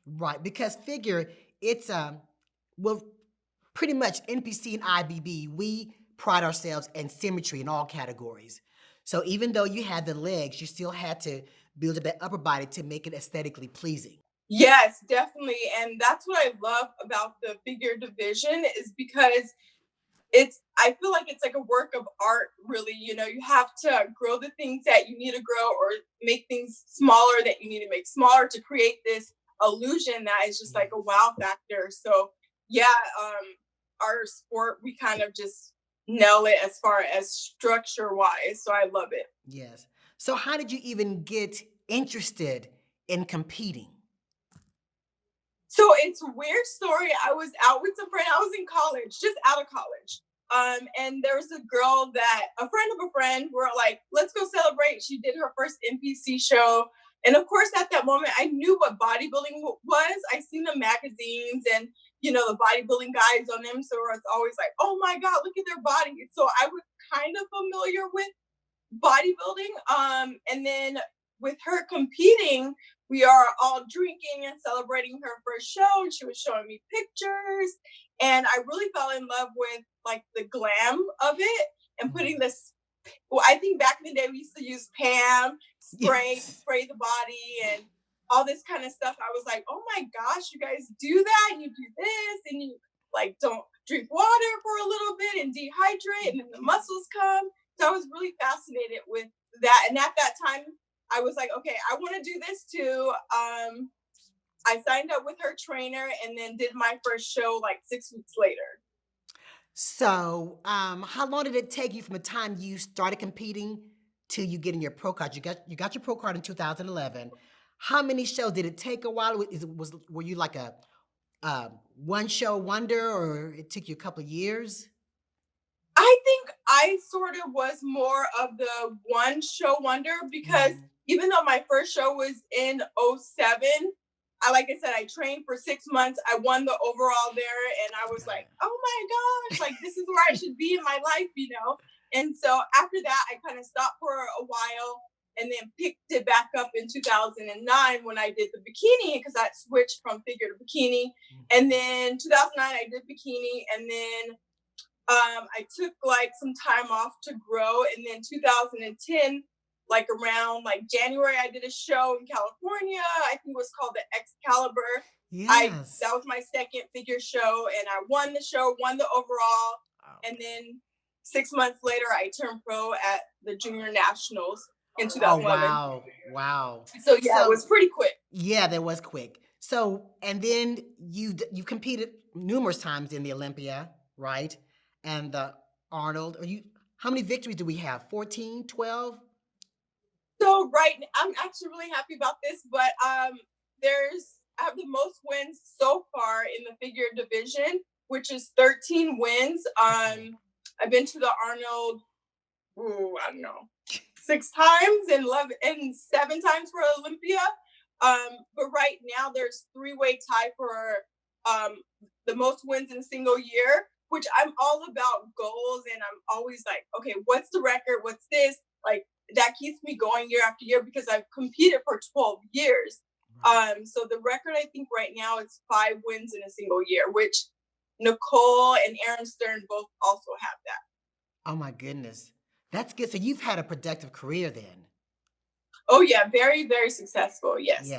Right, because figure it's well pretty much NPC and IBB, we pride ourselves in symmetry in all categories. So even though you had the legs, you still had to build up that upper body to make it aesthetically pleasing. Yes, definitely. And that's what I love about the figure division is because I feel like it's like a work of art, really. You have to grow the things that you need to grow or make things smaller that you need to make smaller to create this illusion that is just like a Yes. wow factor. So yeah, our sport, we kind of just nail it as far as structure wise. So I love it. Yes. So how did you even get interested in competing? So it's a weird story. I was out with some friend. I was in college, just out of college. And there was a girl that a friend of a friend were like, let's go celebrate. She did her first NPC show. And of course, at that moment, I knew what bodybuilding was. I seen the magazines and the bodybuilding guys on them. So it's always like, oh my God, look at their body. So I was kind of familiar with bodybuilding. And then with her competing, we are all drinking and celebrating her first show, and she was showing me pictures. And I really fell in love with like the glam of it and putting Mhm. this. Well, I think back in the day we used to use Pam Yes. spray the body and all this kind of stuff. I was like, oh my gosh, you guys do that, you do this, and you like don't drink water for a little bit and dehydrate, and then the muscles come. So I was really fascinated with that. And at that time, I was like, okay, I want to do this too. I signed up with her trainer and then did my first show like 6 weeks later. So, how long did it take you from the time you started competing to you getting your pro card? You got your pro card in 2011. How many shows did it take? A while? Were you like a one show wonder, or it took you a couple of years? I think I sort of was more of the one show wonder because Mhm. even though my first show was in '07, like I said, I trained for 6 months. I won the overall there, and I was Got like, oh my gosh, like this is where I should be in my life. And so after that, I kind of stopped for a while and then picked it back up in 2009 when I did the bikini because I switched from figure to bikini. And Mhm. then 2009, I did bikini, and then I took like some time off to grow, and then 2010, like around like January, I did a show in California. I think it was called the Excalibur. I That Yes. was my second figure show, and I won the show, won the overall, and Okay. then 6 months later, I turned pro at the Junior Nationals in Oh 2011. wow, wow. So yeah, it So was pretty quick. yeah, that was quick. So and then you competed numerous times in the Olympia, right? And the Arnold. Are you? How many victories do we have? 14, 12? So I'm actually really happy about this, but I have the most wins so far in the figure division, which is 13 wins. Okay. I've been to the Arnold, I don't know, 6 times and 7 times for Olympia. But right now there's three-way tie for um the most wins in a single year, which I'm all about goals, and I'm always like, okay, what's the record? What's this? Like that keeps me going year after year because I've competed for 12 years. Right. So the record I think right now is 5 wins in a single year, which Nicole and Aaron Stern both also have that. Oh my goodness. That's good. So you've had a productive career then. Oh yeah, very, very successful. Yes. Yes.